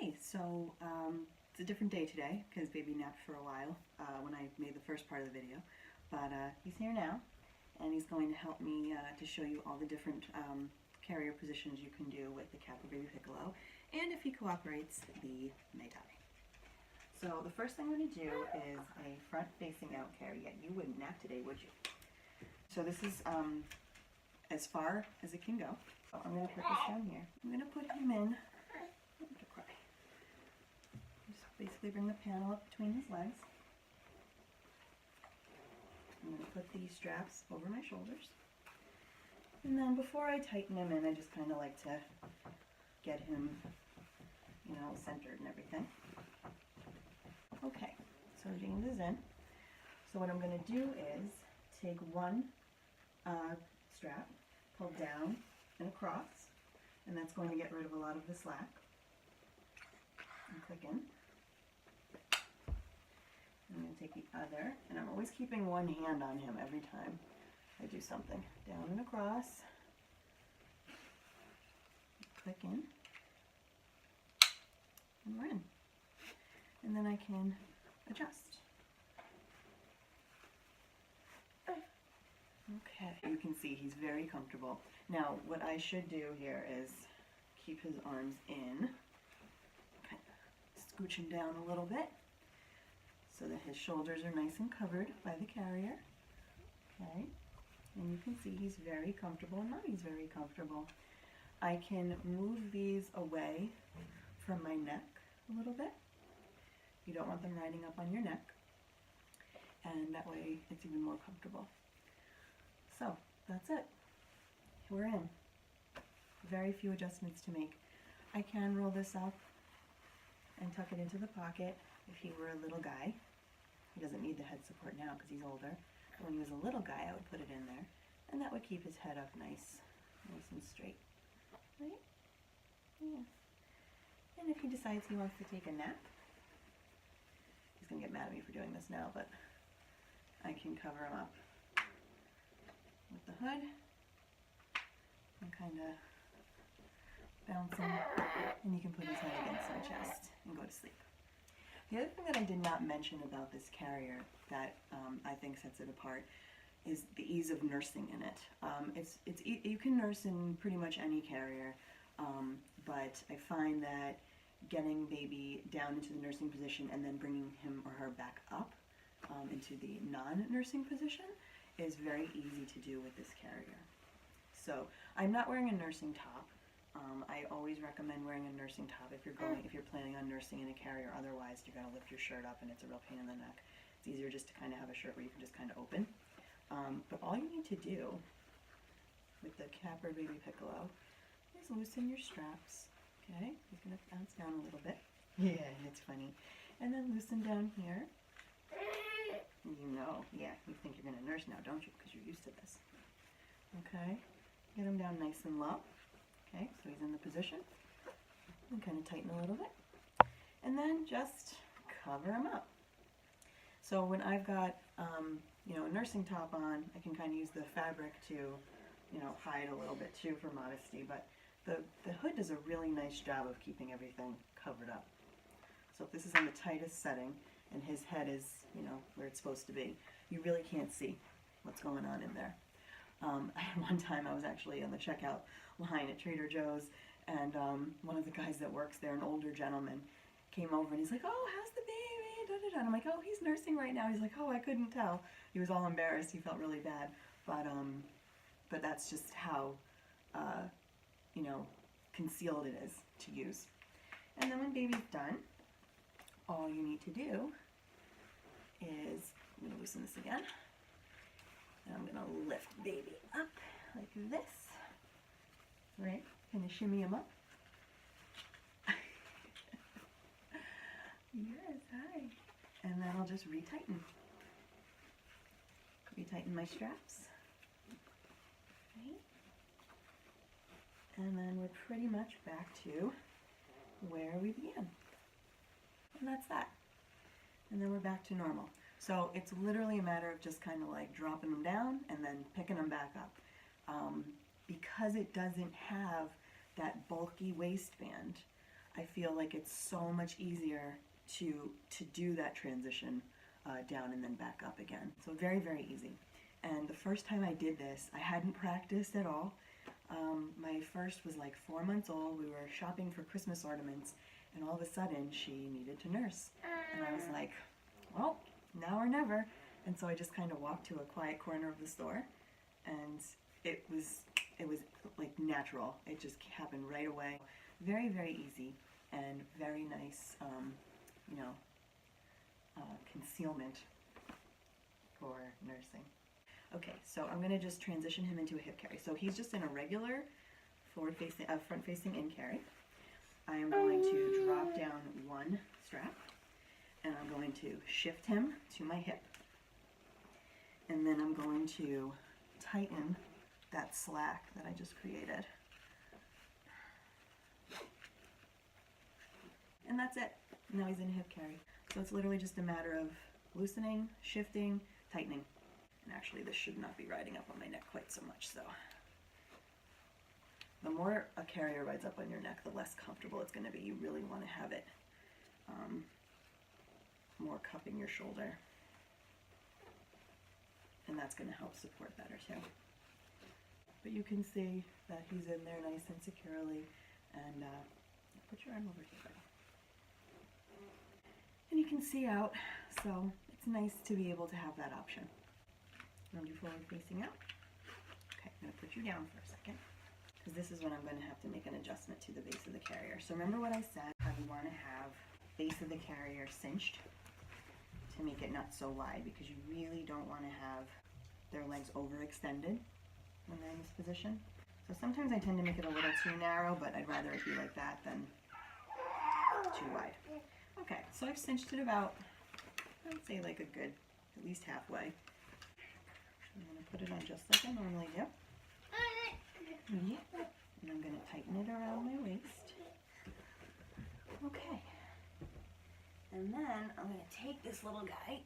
Okay, so it's a different day today because baby napped for a while when I made the first part of the video, but he's here now and he's going to help me to show you all the different carrier positions you can do with the Catbird baby Pikkolo, and if he cooperates, the Maytai. So the first thing I'm going to do is a front facing out carrier. You wouldn't nap today, would you? So this is as far as it can go. So I'm going to put this down here. I'm going to put him in. Just basically bring the panel up between his legs. I'm going to put these straps over my shoulders. And then before I tighten him in, I just kind of like to get him, centered and everything. Okay, so James is in. So what I'm going to do is take one strap, pull down and across, and that's going to get rid of a lot of the slack. And click in. I'm going to take the other, and I'm always keeping one hand on him every time I do something. Down and across. Click in. And we're in. And then I can adjust. Okay, you can see he's very comfortable. Now, what I should do here is keep his arms in, kind of scooch him down a little bit so that his shoulders are nice and covered by the carrier. Okay, and you can see he's very comfortable, and Mommy's very comfortable. I can move these away from my neck a little bit. You don't want them riding up on your neck, and that way it's even more comfortable. So that's it. We're in. Very few adjustments to make. I can roll this up and tuck it into the pocket if he were a little guy. He doesn't need the head support now because he's older. But when he was a little guy, I would put it in there, and that would keep his head up nice and straight. Right? Yeah. And if he decides he wants to take a nap, he's going to get mad at me for doing this now, but I can cover him up with the hood and kind of bounce him, and he can put his head against my chest and go to sleep. The other thing that I did not mention about this carrier that I think sets it apart is the ease of nursing in it. You can nurse in pretty much any carrier, but I find that getting baby down into the nursing position and then bringing him or her back up into the non-nursing position is very easy to do with this carrier. So I'm not wearing a nursing top. I always recommend wearing a nursing top if you're planning on nursing in a carrier. Otherwise, you're going to lift your shirt up and it's a real pain in the neck. It's easier just to kind of have a shirt where you can just kind of open. But all you need to do with the Catbird baby Pikkolo is loosen your straps. Okay, he's going to bounce down a little bit. Yeah, it's funny. And then loosen down here. You think you're going to nurse now, don't you? Because you're used to this. Okay, get him down nice and low. Okay, so he's in the position. And kind of tighten a little bit. And then just cover him up. So when I've got, a nursing top on, I can kind of use the fabric to, hide a little bit too for modesty. But the hood does a really nice job of keeping everything covered up. So if this is in the tightest setting and his head is, where it's supposed to be, you really can't see what's going on in there. One time I was actually on the checkout line at Trader Joe's, and one of the guys that works there, an older gentleman, came over and he's like, "Oh, how's the baby?" Da, da, da. And I'm like, "Oh, he's nursing right now." He's like, "Oh, I couldn't tell." He was all embarrassed. He felt really bad. But that's just how, concealed it is to use. And then when baby's done, all you need to do is, I'm going to loosen this again. And I'm going to lift baby up like this. Right? Kind of shimmy him up. Yes, hi. And then I'll just retighten. Retighten my straps. Right? And then we're pretty much back to where we began. And that's that. And then we're back to normal. So it's literally a matter of just kind of like dropping them down and then picking them back up. Because it doesn't have that bulky waistband, I feel like it's so much easier to do that transition down and then back up again. So very, very easy. And the first time I did this, I hadn't practiced at all. My first was like 4 months old. We were shopping for Christmas ornaments, and all of a sudden she needed to nurse. And I was like, well, now or never. And so I just kind of walked to a quiet corner of the store, and it was like natural. It just happened right away. Very, very easy and very nice, concealment for nursing. Okay, so I'm going to just transition him into a hip carry. So he's just in a regular front-facing in carry. I am going to drop down one strap, and I'm going to shift him to my hip. And then I'm going to tighten that slack that I just created. And that's it. Now he's in a hip carry. So it's literally just a matter of loosening, shifting, tightening. And actually this should not be riding up on my neck quite so much, so. The more a carrier rides up on your neck, the less comfortable it's going to be. You really want to have it more cupping your shoulder. And that's going to help support better too. But you can see that he's in there nice and securely. And put your arm over here, buddy. And you can see out, so it's nice to be able to have that option. Round you forward facing out. Okay, I'm going to put you down for a second, because this is when I'm going to have to make an adjustment to the base of the carrier. So remember what I said, how you want to have base of the carrier cinched to make it not so wide, because you really don't want to have their legs overextended when they're in this position. So sometimes I tend to make it a little too narrow, but I'd rather it be like that than too wide. Okay, so I've cinched it about, I'd say like a good, at least halfway. I'm going to put it on just like I normally do. Yeah. And I'm going to tighten it around my waist. Okay. And then I'm going to take this little guy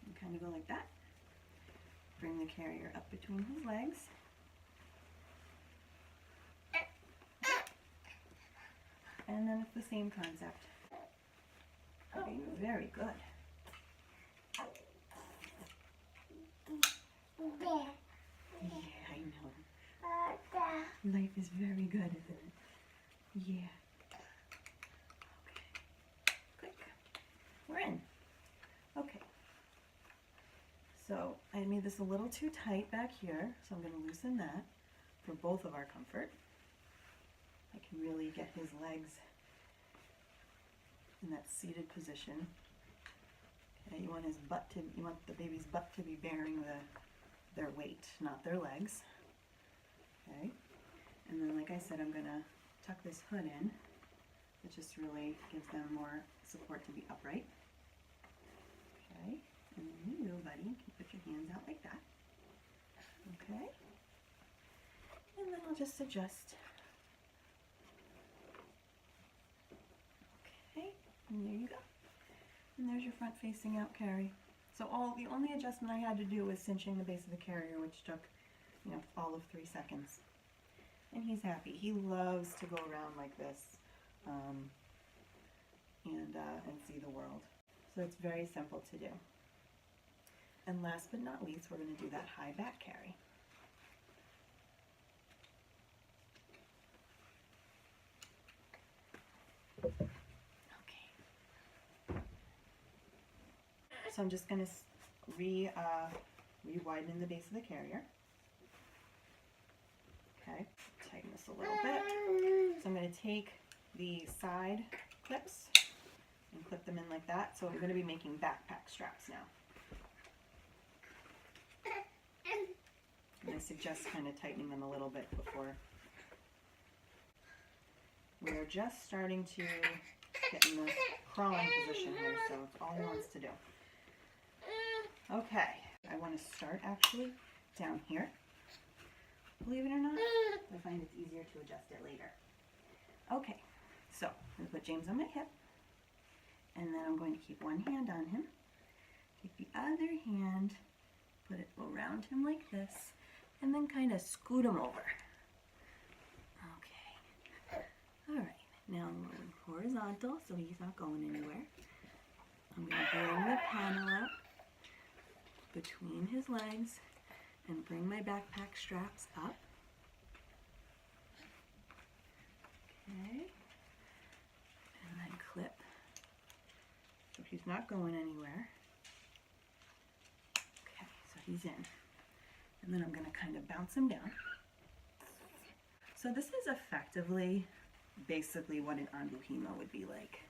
and kind of go like that. Bring the carrier up between his legs. And then it's the same concept. Okay, very good. Yeah, I know. Life is very good, isn't it? Yeah. Okay. Click. We're in. Okay. So I made this a little too tight back here, so I'm going to loosen that for both of our comfort. I can really get his legs in that seated position. Okay, you want the baby's butt to be bearing their weight, not their legs. Okay, and then like I said, I'm gonna tuck this hood in. It just really gives them more support to be upright. Okay, and then you, buddy, can put your hands out like that. Okay, and then I'll just adjust. Okay, and there you go. And there's your front facing out carry. So the only adjustment I had to do was cinching the base of the carrier, which took, all of 3 seconds. And he's happy. He loves to go around like this and see the world. So it's very simple to do. And last but not least, we're going to do that high back carry. So I'm just going to re-widen the base of the carrier. Okay, tighten this a little bit. So I'm going to take the side clips and clip them in like that. So I'm going to be making backpack straps now. And I suggest kind of tightening them a little bit before. We're just starting to get in the crawling position here, so it's all he wants to do. Okay, I want to start actually down here. Believe it or not, I find it's easier to adjust it later. Okay, so I'm going to put James on my hip, and then I'm going to keep one hand on him. Take the other hand, put it around him like this, and then kind of scoot him over. Okay. All right, now we're horizontal, so he's not going anywhere. I'm going to bring the panel up between his legs and bring my backpack straps up. Okay, and then clip. So he's not going anywhere. Okay, so he's in. And then I'm going to kind of bounce him down. So this is effectively, basically what an anbuhima would be like.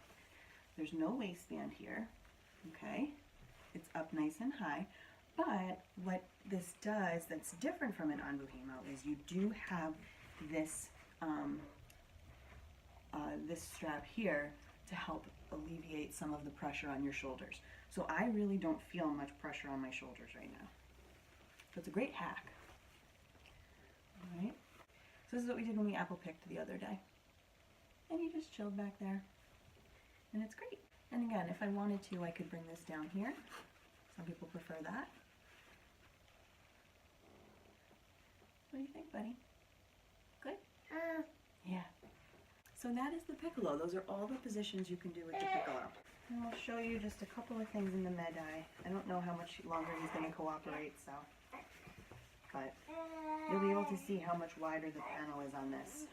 There's no waistband here, okay? It's up nice and high. But what this does that's different from an anbuhima is you do have this this strap here to help alleviate some of the pressure on your shoulders. So I really don't feel much pressure on my shoulders right now. So it's a great hack. All right. So this is what we did when we apple picked the other day. And he just chilled back there. And it's great. And again, if I wanted to, I could bring this down here. Some people prefer that. What do you think, buddy? Good? Yeah. So that is the piccolo. Those are all the positions you can do with the piccolo. And I'll show you just a couple of things in the med-eye. I don't know how much longer he's going to cooperate, so. But you'll be able to see how much wider the panel is on this.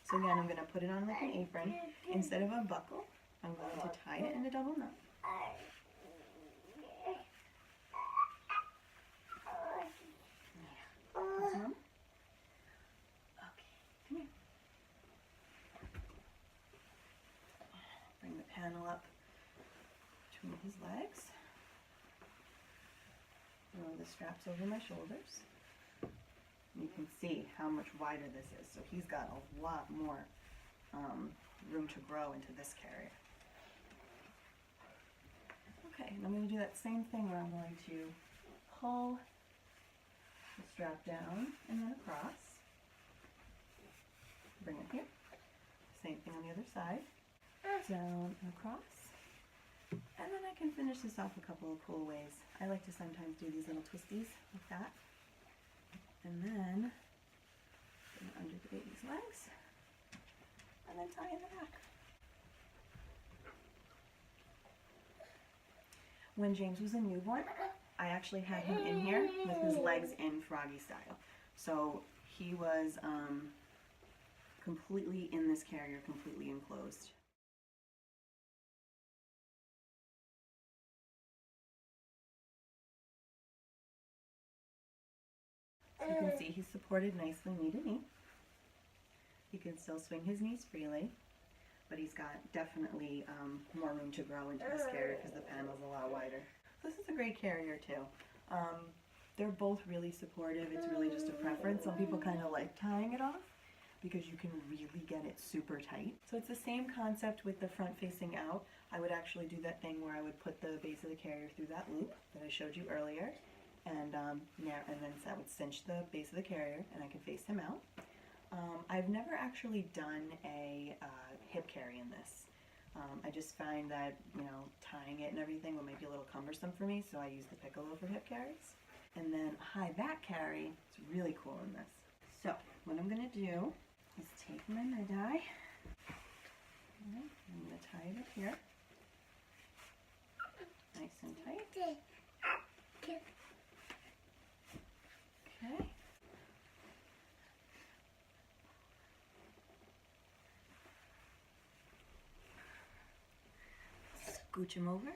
So again, I'm going to put it on like an apron. Instead of a buckle, I'm going to tie it in a double knot. Awesome. Okay, come here. Bring the panel up between his legs. Throw the straps over my shoulders. You can see how much wider this is. So he's got a lot more room to grow into this carrier. Okay, and I'm going to do that same thing where I'm going to pull the strap down and then across. Bring it here. Same thing on the other side. Down and across. And then I can finish this off a couple of cool ways. I like to sometimes do these little twisties like that. And then bring it under the baby's legs. And then tie in the back. When James was a newborn, I actually had him in here with his legs in froggy style. So he was completely in this carrier, completely enclosed. You can see he's supported nicely knee to knee. He can still swing his knees freely, but he's got definitely more room to grow into this carrier because the panel's a lot wider. This is a great carrier too. They're both really supportive. It's really just a preference. Some people kind of like tying it off because you can really get it super tight. So it's the same concept with the front facing out. I would actually do that thing where I would put the base of the carrier through that loop that I showed you earlier. And then I would cinch the base of the carrier and I can face him out. I've never actually done a hip carry in this. I just find that, you know, tying it and everything might be a little cumbersome for me, so I use the Pikkolo for hip carries. And then high back carry, it's really cool in this. So what I'm going to do is take my med-eye. I'm going to tie it up here. Nice and tight. Okay. Scooch him over.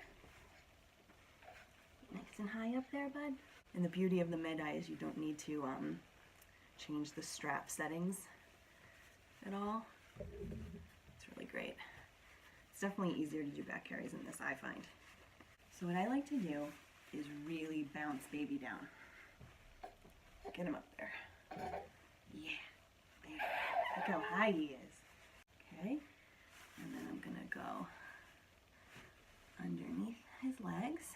Nice and high up there, bud. And the beauty of the med-eye is you don't need to change the strap settings at all. It's really great. It's definitely easier to do back carries in this, I find. So what I like to do is really bounce baby down. Get him up there. Yeah. There. Look how high he is. Okay. And then I'm going to go underneath his legs.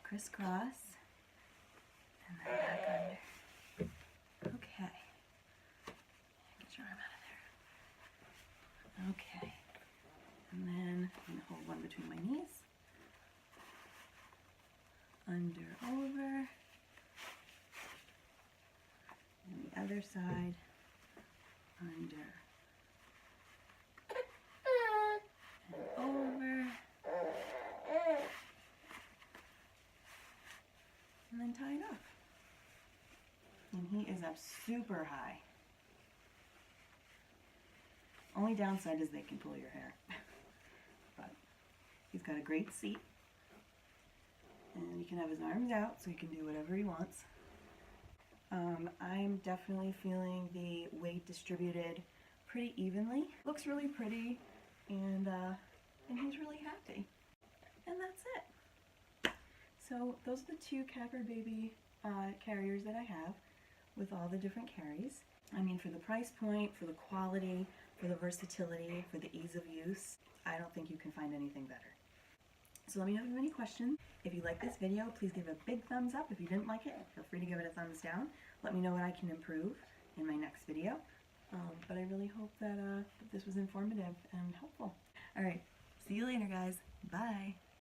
Crisscross. And then back under. Okay. Get your arm out of there. Okay. And then I'm going to hold one between my knees. Under, over. And the other side, under, and over, and then tie it up. And he is up super high. Only downside is they can pull your hair. But he's got a great seat. And he can have his arms out so he can do whatever he wants. I'm definitely feeling the weight distributed pretty evenly. Looks really pretty, and he's really happy. And that's it. So those are the two Catbird baby carriers that I have with all the different carries. I mean, for the price point, for the quality, for the versatility, for the ease of use, I don't think you can find anything better. So let me know if you have any questions. If you like this video, please give it a big thumbs up. If you didn't like it, feel free to give it a thumbs down. Let me know what I can improve in my next video. But I really hope that this was informative and helpful. All right, see you later, guys. Bye.